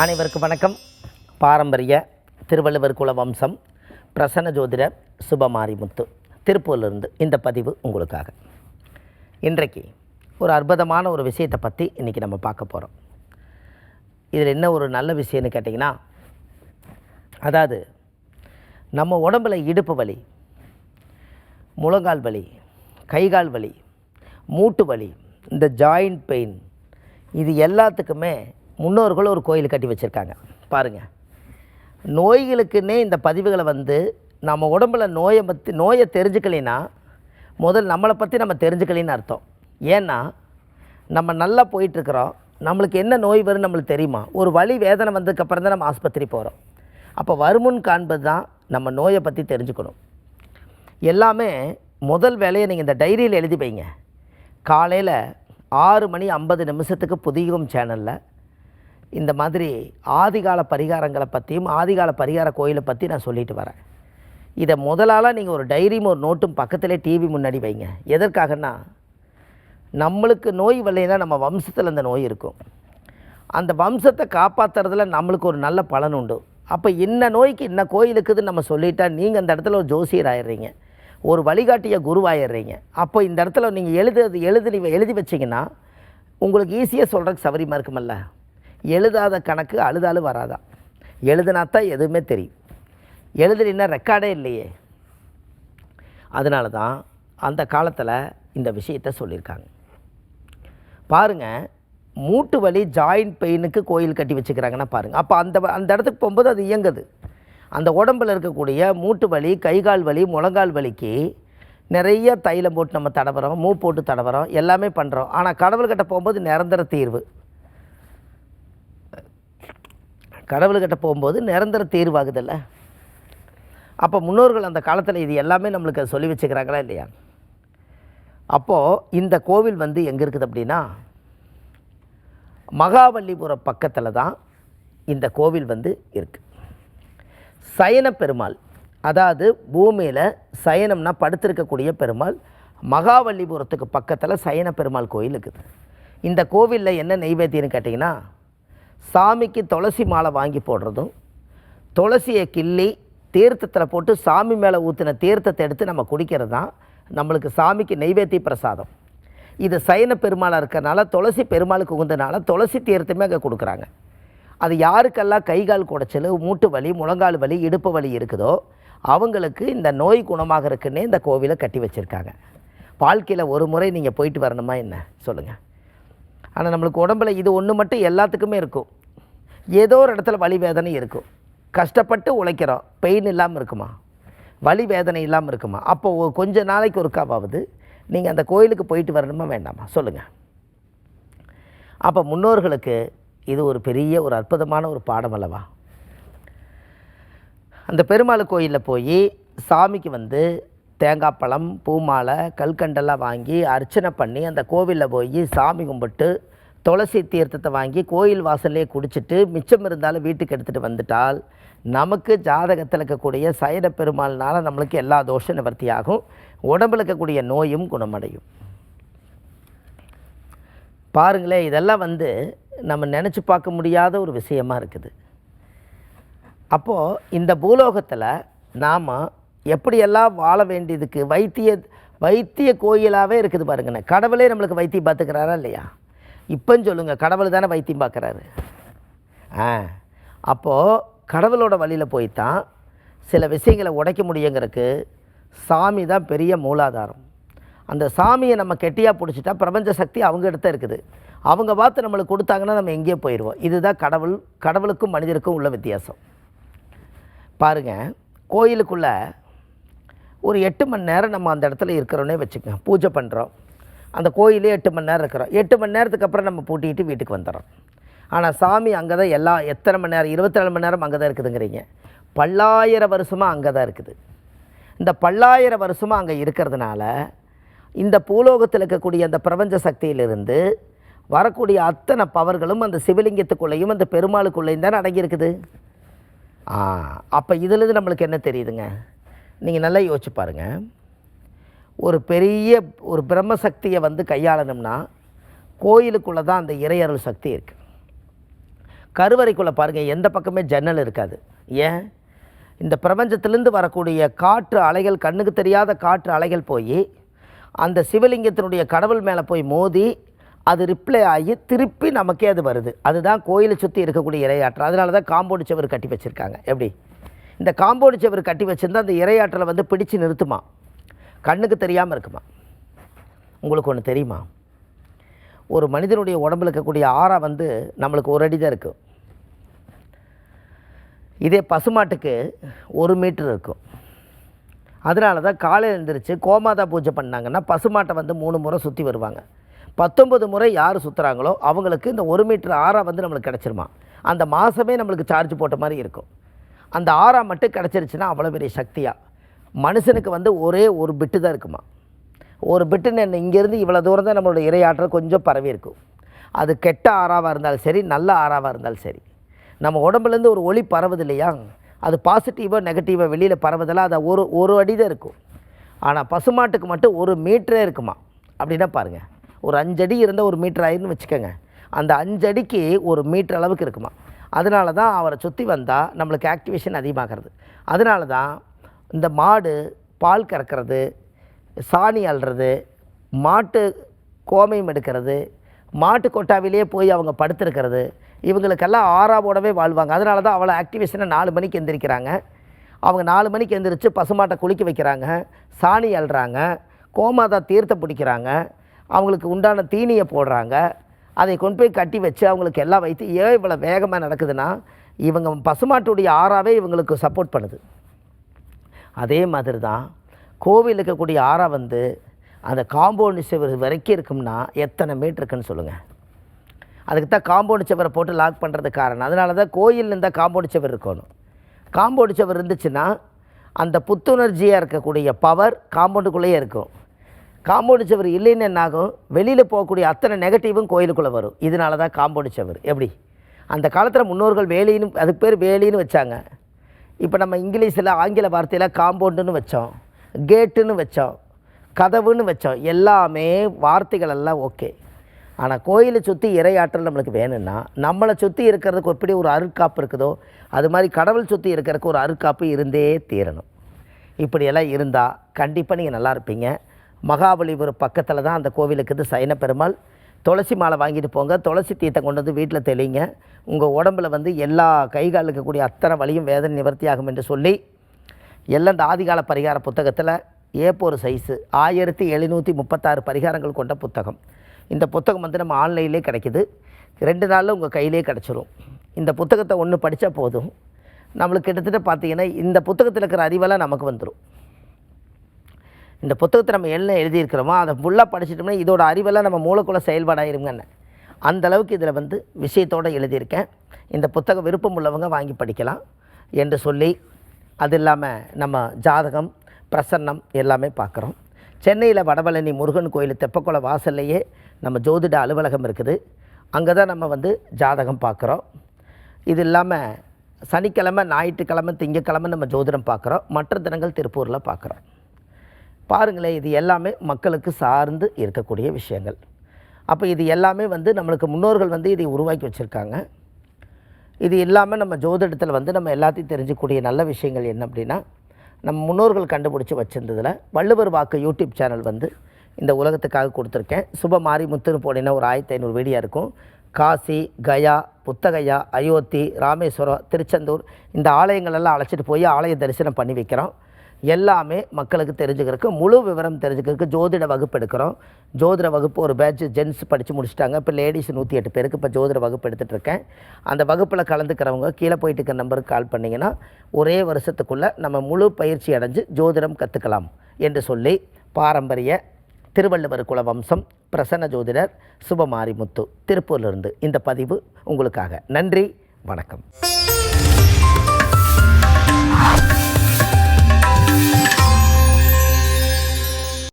அனைவருக்கும் வணக்கம். பாரம்பரிய திருவள்ளுவர் குல வம்சம் பிரசன்ன ஜோதிடர் சுபமாரிமுத்து திருப்பூரிலிருந்து இந்த பதிவு உங்களுக்காக. இன்றைக்கு ஒரு அற்புதமான ஒரு விஷயத்தை பற்றி இன்றைக்கி நம்ம பார்க்க போகிறோம். இதில் என்ன ஒரு நல்ல விஷயம்னு கேட்டிங்கன்னா, அதாவது நம்ம உடம்பில் இடுப்பு வலி, முழங்கால் வலி, கைகால் வலி, மூட்டு வலி, இந்த ஜாயிண்ட் பெயின், இது எல்லாத்துக்குமே முன்னோர்கள் ஒரு கோயில் கட்டி வச்சுருக்காங்க. பாருங்கள், நோய்களுக்குன்னே இந்த பதிவுகளை நம்ம உடம்பில் நோயை தெரிஞ்சுக்கலைன்னா முதல் நம்மளை பற்றி நம்ம தெரிஞ்சுக்கலின்னு அர்த்தம். ஏன்னா நம்ம நல்லா போயிட்டுருக்குறோம், நம்மளுக்கு என்ன நோய் வரும்னு நம்மளுக்கு தெரியுமா? ஒரு வலி வேதனை வந்ததுக்கப்புறம் தான் நம்ம ஆஸ்பத்திரி போகிறோம். அப்போ வருமுன் காண்பது தான் நம்ம நோயை பற்றி தெரிஞ்சுக்கணும். எல்லாமே முதல் வேலையை நீங்கள் இந்த டைரியில் எழுதி வைங்க. காலையில் 6:50 புதியும் சேனலில் இந்த மாதிரி ஆதிகால பரிகாரங்களை பற்றியும் ஆதிகால பரிகார கோயிலை பற்றி நான் சொல்லிட்டு வரேன். இதை முதலால் நீங்கள் ஒரு டைரியும் ஒரு நோட்டும் பக்கத்திலே டிவி முன்னாடி வைங்க. எதற்காகனா, நம்மளுக்கு நோய் வரலைன்னா நம்ம வம்சத்தில் அந்த நோய் இருக்கும். அந்த வம்சத்தை காப்பாற்றுறதுல நம்மளுக்கு ஒரு நல்ல பலன் உண்டு. அப்போ இன்ன நோய்க்கு இன்ன கோயிலுக்குதுன்னு நம்ம சொல்லிட்டா நீங்கள் அந்த இடத்துல ஒரு ஜோசியர் ஆயிடுறீங்க, ஒரு வழிகாட்டிய குருவாயிடுறீங்க. அப்போ இந்த இடத்துல நீங்கள் எழுதி வச்சிங்கன்னா உங்களுக்கு ஈஸியாக சொல்கிறதுக்கு சௌகரியமாக இருக்குமல்ல. எழுதாத கணக்கு அழுதாலும் வராதா? எழுதுனாத்தான் எதுவுமே தெரியும். எழுதுலின்னா ரெக்கார்டே இல்லையே. அதனால தான் அந்த காலத்தில் இந்த விஷயத்தை சொல்லியிருக்காங்க. பாருங்கள், மூட்டு வலி ஜாயிண்ட் பெயினுக்கு கோயில் கட்டி வச்சுக்கிறாங்கன்னா பாருங்கள். அப்போ அந்த இடத்துக்கு போகும்போது அது இயங்குது. அந்த உடம்பில் இருக்கக்கூடிய மூட்டு வலி, கைகால் வலி, முழங்கால் வலிக்கு நிறைய தைலம் போட்டு நம்ம தடவுறோம், மூ போட்டு தடவுறோம், எல்லாமே பண்ணுறோம். ஆனால் கடவுள்கிட்ட போகும்போது நிரந்தர தீர்வு. கடவுள்கிட்ட போகும்போது நிரந்தர தீர்வாகுதில்ல. அப்போ முன்னோர்கள் அந்த காலத்தில் இது எல்லாமே நம்மளுக்கு சொல்லி வச்சுக்கிறாங்களா இல்லையா? அப்போது இந்த கோவில் எங்கே இருக்குது அப்படின்னா, மகாபலிபுரம் பக்கத்தில் தான் இந்த கோவில் இருக்குது. சயன பெருமாள், அதாவது பூமியில் சயனம்னா படுத்திருக்கக்கூடிய பெருமாள், மகாபலிபுரத்துக்கு பக்கத்தில் சயன பெருமாள் கோயில் இருக்குது. இந்த கோவிலில் என்ன நெய்வேத்தியம்னு கேட்டிங்கன்னா, சாமிக்கு துளசி மாலை வாங்கி போடுறதும், துளசியை கிள்ளி தீர்த்தத்தில் போட்டு சாமி மேலே ஊற்றின தீர்த்தத்தை எடுத்து நம்ம குடிக்கிறது தான் நம்மளுக்கு சாமிக்கு நெய்வேத்திய பிரசாதம். இது சயன பெருமாளாக இருக்கிறனால, துளசி பெருமாளுக்கு உகுந்தனால துளசி தீர்த்தமே அங்கே கொடுக்குறாங்க. அது யாருக்கெல்லாம் கைகால் குடைச்சல், மூட்டு வலி, முழங்கால் வலி, இடுப்பு வலி இருக்குதோ அவங்களுக்கு இந்த நோய் குணமாக இருக்குன்னே இந்த கோவிலை கட்டி வச்சுருக்காங்க. வாழ்க்கையில் ஒரு முறை நீங்கள் போயிட்டு வரணுமா என்ன சொல்லுங்கள்? ஆனால் நம்மளுக்கு உடம்பில் இது ஒன்று மட்டும் எல்லாத்துக்குமே இருக்கும். ஏதோ ஒரு இடத்துல வலி வேதனை இருக்கும். கஷ்டப்பட்டு உழைக்கிறோம், பெயின் இல்லாமல் இருக்குமா? வலி வேதனை இல்லாமல் இருக்குமா? அப்போது கொஞ்ச நாளைக்கு ஒருக்காவது நீங்கள் அந்த கோயிலுக்கு போயிட்டு வரணுமா வேண்டாமா சொல்லுங்கள்? அப்போ முன்னோர்களுக்கு இது ஒரு பெரிய ஒரு அற்புதமான ஒரு பாடம் அல்லவா? அந்த பெருமாள் கோயிலில் போய் சாமிக்கு தேங்காய் பழம், பூமாலை, கல்கண்டெல்லாம் வாங்கி அர்ச்சனை பண்ணி அந்த கோவிலில் போய் சாமி கும்பிட்டு துளசி தீர்த்தத்தை வாங்கி கோயில் வாசல்லே குடிச்சிட்டு மிச்சம் இருந்தாலும் வீட்டுக்கு எடுத்துகிட்டு வந்துட்டால் நமக்கு ஜாதகத்தில் இருக்கக்கூடிய சயன பெருமாள்னால் நம்மளுக்கு எல்லா தோஷ நிவர்த்தியாகும், உடம்பில் இருக்கக்கூடிய நோயும் குணமடையும். பாருங்களேன், இதெல்லாம் நம்ம நினச்சி பார்க்க முடியாத ஒரு விஷயமாக இருக்குது. அப்போது இந்த பூலோகத்தில் நாம் எப்படியெல்லாம் வாழ வேண்டியதுக்கு வைத்திய கோயிலாகவே இருக்குது பாருங்கண்ணே. கடவுளே நம்மளுக்கு வைத்தியம் பார்த்துக்கிறாரா இல்லையா? இப்போன்னு சொல்லுங்கள், கடவுள் தானே வைத்தியம் பார்க்குறாரு. அப்போது கடவுளோட வழியில் போய்த்தான் சில விஷயங்களை உடைக்க முடியுங்கிறதுக்கு சாமி தான் பெரிய மூலாதாரம். அந்த சாமியை நம்ம கெட்டியாக பிடிச்சிட்டா பிரபஞ்ச சக்தி அவங்க இடத்த இருக்குது. அவங்க பார்த்து நம்மளுக்கு கொடுத்தாங்கன்னா நம்ம எங்கேயோ போயிடுவோம். இதுதான் கடவுளுக்கும் மனிதருக்கும் உள்ள வித்தியாசம். பாருங்கள், கோயிலுக்குள்ளே ஒரு 8 மணி நேரம் நம்ம அந்த இடத்துல இருக்கிறோன்னே வச்சுக்கோங்க. பூஜை பண்ணுறோம், அந்த கோயிலே 8 மணி நேரம் இருக்கிறோம். 8 மணி நேரத்துக்கு அப்புறம் நம்ம பூட்டிக்கிட்டு வீட்டுக்கு வந்துடுறோம். ஆனால் சாமி அங்கே தான் எத்தனை மணி நேரம்? 24 மணி நேரம் அங்கே தான் இருக்குதுங்கிறீங்க. பல்லாயிரம் வருஷமாக அங்கே தான் இருக்குது. இந்த பல்லாயிரம் வருஷமாக அங்கே இருக்கிறதுனால இந்த பூலோகத்தில் இருக்கக்கூடிய அந்த பிரபஞ்ச சக்தியிலிருந்து வரக்கூடிய அத்தனை பவர்களும் அந்த சிவலிங்கத்துக்குள்ளேயும் அந்த பெருமாளுக்குள்ளேயும் தான் அடங்கியிருக்குது. அப்போ இதிலிருந்து நம்மளுக்கு என்ன தெரியுதுங்க? நீங்கள் நல்லா யோசிச்சு பாருங்கள். ஒரு பிரம்மசக்தியை கையாளணும்னா கோயிலுக்குள்ளே தான் அந்த இறையருள் சக்தி இருக்குது. கருவறைக்குள்ளே பாருங்கள், எந்த பக்கமே ஜன்னல் இருக்காது. ஏன்? இந்த பிரபஞ்சத்திலேருந்து வரக்கூடிய காற்று அலைகள், கண்ணுக்கு தெரியாத காற்று அலைகள் போய் அந்த சிவலிங்கத்தினுடைய கடவுள் மேலே போய் மோதி அது ரிப்ளை ஆகி திருப்பி நமக்கே அது வருது. அதுதான் கோயிலை சுற்றி இருக்கக்கூடிய இரையாற்றல். அதனால தான் காம்பவுண்டு சுவர் கட்டி வச்சுருக்காங்க. எப்படி? இந்த காம்பவுண்டு சுவர் கட்டி வச்சுருந்தா அந்த இரையாற்றலை வந்து பிடிச்சு நிறுத்துமா, கண்ணுக்கு தெரியாமல் இருக்குமா? உங்களுக்கு ஒன்று தெரியுமா? ஒரு மனிதனுடைய உடம்புல இருக்கக்கூடிய ஆறா வந்து நம்மளுக்கு 1 அடி தான் இருக்கும். இதே பசுமாட்டுக்கு 1 மீட்டர் இருக்கும். அதனால தான் காலையில் எழுந்திரிச்சு கோமாதா பூஜை பண்ணாங்கன்னா பசுமாட்டை வந்து 3 முறை சுற்றி வருவாங்க. 19 முறை யார் சுற்றுறாங்களோ அவங்களுக்கு இந்த 1 மீட்டர் ஆறா வந்து நம்மளுக்கு கிடச்சிருமா. அந்த மாதமே நம்மளுக்கு சார்ஜ் போட்ட மாதிரி இருக்கும். அந்த ஆறா மட்டும் கிடச்சிருச்சுன்னா அவ்வளோ பெரிய சக்தியாக. மனுஷனுக்கு வந்து ஒரே ஒரு பிட்டு தான் இருக்குமா. ஒரு பிட்டுன்னு இங்கேருந்து இவ்வளோ தூரம் தான் நம்மளோட இரையாற்றல் கொஞ்சம் பரவி இருக்கும். அது கெட்ட ஆறாவாக இருந்தாலும் சரி, நல்ல ஆறாவாக இருந்தாலும் சரி, நம்ம உடம்புலேருந்து ஒரு ஒளி பரவுது இல்லையா, அது பாசிட்டிவாக நெகட்டிவாக வெளியில் பரவுதெல்லாம் அது ஒரு அடி தான் இருக்கும். ஆனால் பசுமாட்டுக்கு மட்டும் 1 மீட்டரே இருக்குமா. அப்படின்னா பாருங்கள், ஒரு 5 அடி இருந்தால் 1 மீட்டர் ஆயிருன்னு வச்சுக்கோங்க. அந்த 5 அடிக்கு 1 மீட்டர் அளவுக்கு இருக்குமா. அதனால தான் அவரை சுற்றி வந்தால் நம்மளுக்கு ஆக்டிவேஷன் அதிகமாகிறது. அதனால தான் இந்த மாடு பால் கறக்கிறது, சாணி அள்ளுறது, மாட்டு கோமியம் எடுக்கிறது, மாட்டு கொட்டாவிலே போய் அவங்க படுத்திருக்கிறது, இவங்களுக்கெல்லாம் ஆறாவோடவே வாழ்வாங்க. அதனால தான் அவளை ஆக்டிவேஷனை 4 மணிக்கு எந்திரிக்கிறாங்க. அவங்க 4 மணிக்கு எந்திரிச்சு பசுமாட்டை குளிக்க வைக்கிறாங்க, சாணி அள்ளுறாங்க, கோமாதா தீர்த்தம் பிடிக்கிறாங்க, அவங்களுக்கு உண்டான தீனியை போடுறாங்க, அதை கொண்டு போய் கட்டி வச்சு அவங்களுக்கு எல்லாம் வைத்து. ஏன் இவ்வளோ வேகமாக நடக்குதுன்னா இவங்க பசுமாட்டுடைய ஆறாவே இவங்களுக்கு சப்போர்ட் பண்ணுது. அதே மாதிரி தான் கோவில் இருக்கக்கூடிய ஆறா வந்து அந்த காம்பவுண்டு சுவர் வரைக்கும் இருக்கும்னா எத்தனை மீட்டர் இருக்குன்னு சொல்லுங்கள். அதுக்கு தான் காம்பவுண்டு சுவரை போட்டு லாக் பண்ணுறது காரணம். அதனால தான் கோயில் இருந்தால் காம்பவுண்டு சுவர் இருக்கணும். காம்பவுண்டு சுவர் இருந்துச்சுன்னா அந்த புத்துணர்ச்சியாக இருக்கக்கூடிய பவர் காம்பவுண்டுக்குள்ளேயே இருக்கும். காம்பவுண்டு சுவர் இல்லைன்னு என்னாகும், வெளியில் போகக்கூடிய அத்தனை நெகட்டிவும் கோயிலுக்குள்ளே வரும். இதனால தான் காம்பவுண்டு சுவர். எப்படி? அந்த காலத்தில் முன்னோர்கள் வேலின்னு, அதுக்கு பேர் வேலின்னு வச்சாங்க. இப்போ நம்ம இங்கிலீஷில் ஆங்கில வார்த்தையில் காம்பவுண்டுன்னு வச்சோம், கேட்டுன்னு வச்சோம், கதவுன்னு வச்சோம். எல்லாமே வார்த்தைகள் எல்லாம் ஓகே. ஆனால் கோயிலை சுற்றி இரையாற்றல் நம்மளுக்கு வேணும்னா நம்மளை சுற்றி இருக்கிறதுக்கு எப்படி ஒரு அருட்காப்பு இருக்குதோ அது மாதிரி கடவுள் சுற்றி இருக்கிறதுக்கு ஒரு அருட்காப்பு இருந்தே தீரணும். இப்படியெல்லாம் இருந்தால் கண்டிப்பாக நீங்கள் நல்லா இருப்பீங்க. மகாபலிபுரம் பக்கத்தில் தான் அந்த கோவிலுக்கு இது சைன பெருமாள். துளசி மாலை வாங்கிட்டு போங்க, துளசி தீர்த்தம் கொண்டு வந்து வீட்டில் தெளிங்க. உங்கள் உடம்பில் வந்து எல்லா கைகால் இருக்கக்கூடிய அத்தனை வலியும் வேதனை நிவர்த்தியாகும் என்று சொல்லி எல்லாம் இந்த ஆதிகால பரிகார புத்தகத்தில் A4 சைஸு 1736 பரிகாரங்கள் கொண்ட புத்தகம். இந்த புத்தகம் வந்து நம்ம ஆன்லைன்லேயே கிடைக்கிது. 2 நாளில் உங்கள் கையிலே கிடச்சிரும். இந்த புத்தகத்தை ஒன்று படித்தா போதும், நம்மளுக்கு கிட்டத்தட்ட பார்த்திங்கன்னா இந்த புத்தகத்தில் இருக்கிற அறிவெல்லாம் நமக்கு வந்துடும். இந்த புத்தகத்தை நம்ம என்ன எழுதியிருக்கிறோமோ அதை ஃபுல்லாக படிச்சிட்டோம்னா இதோட அறிவெல்லாம் நம்ம மூளைக்குள்ளே செயல்பாடாயிருங்கன்னு அந்தளவுக்கு இதில் வந்து விஷயத்தோடு எழுதியிருக்கேன். இந்த புத்தகம் விருப்பம் உள்ளவங்க வாங்கி படிக்கலாம் என்று சொல்லி, அது இல்லாமல் நம்ம ஜாதகம், பிரசன்னம் எல்லாமே பார்க்குறோம். சென்னையில் வடபழனி முருகன் கோயில் தெப்பக்குளம் வாசல்லையே நம்ம ஜோதிட அலுவலகம் இருக்குது. அங்கே தான் நம்ம வந்து ஜாதகம் பார்க்குறோம். இது இல்லாமல் சனிக்கிழமை, ஞாயிற்றுக்கிழமை, திங்கக்கிழமை நம்ம ஜோதிடம் பார்க்குறோம். மற்ற தினங்கள் திருப்பூரில் பார்க்குறோம். பாருங்களேன், இது எல்லாமே மக்களுக்கு சார்ந்து இருக்கக்கூடிய விஷயங்கள். அப்போ இது எல்லாமே வந்து நம்மளுக்கு முன்னோர்கள் வந்து இதை உருவாக்கி வச்சுருக்காங்க. இது இல்லாமல் நம்ம ஜோதிடத்தில் வந்து நம்ம எல்லாத்தையும் தெரிஞ்சுக்கூடிய நல்ல விஷயங்கள் என்ன அப்படின்னா, நம்ம முன்னோர்கள் கண்டுபிடிச்சி வச்சுருந்ததில் வள்ளுவர் வாக்கு யூடியூப் சேனல் வந்து இந்த உலகத்துக்காக கொடுத்துருக்கேன். சுப மாரிமுத்துன்னு போனீங்கன்னா ஒரு 1500 வீடியோ இருக்கும். காசி, கயா, புத்தகயா, அயோத்தி, ராமேஸ்வரம், திருச்செந்தூர் இந்த ஆலயங்களெல்லாம் அழைச்சிட்டு போய் ஆலய தரிசனம் பண்ணி வைக்கிறோம். எல்லாமே மக்களுக்கு தெரிஞ்சுக்கிறதுக்கு, முழு விவரம் தெரிஞ்சுக்கிறதுக்கு ஜோதிட வகுப்பு எடுக்கிறோம். ஜோதிட வகுப்பு ஒரு பேட்ச் ஜென்ஸ் படித்து முடிச்சிட்டாங்க. இப்போ லேடிஸ் 108 பேருக்கு இப்போ ஜோதிட வகுப்பு எடுத்துகிட்ருக்கேன். அந்த வகுப்பில் கலந்துக்கிறவங்க கீழே போயிட்டு இருக்க நம்பருக்கு கால் பண்ணிங்கன்னா ஒரே வருஷத்துக்குள்ளே நம்ம முழு பயிற்சி அடைஞ்சு ஜோதிடம் கற்றுக்கலாம் என்று சொல்லி, பாரம்பரிய திருவள்ளுவர் குல வம்சம் பிரசன்ன ஜோதிடர் சுபமாரிமுத்து திருப்பூரிலிருந்து இந்த பதிவு உங்களுக்காக. நன்றி, வணக்கம்.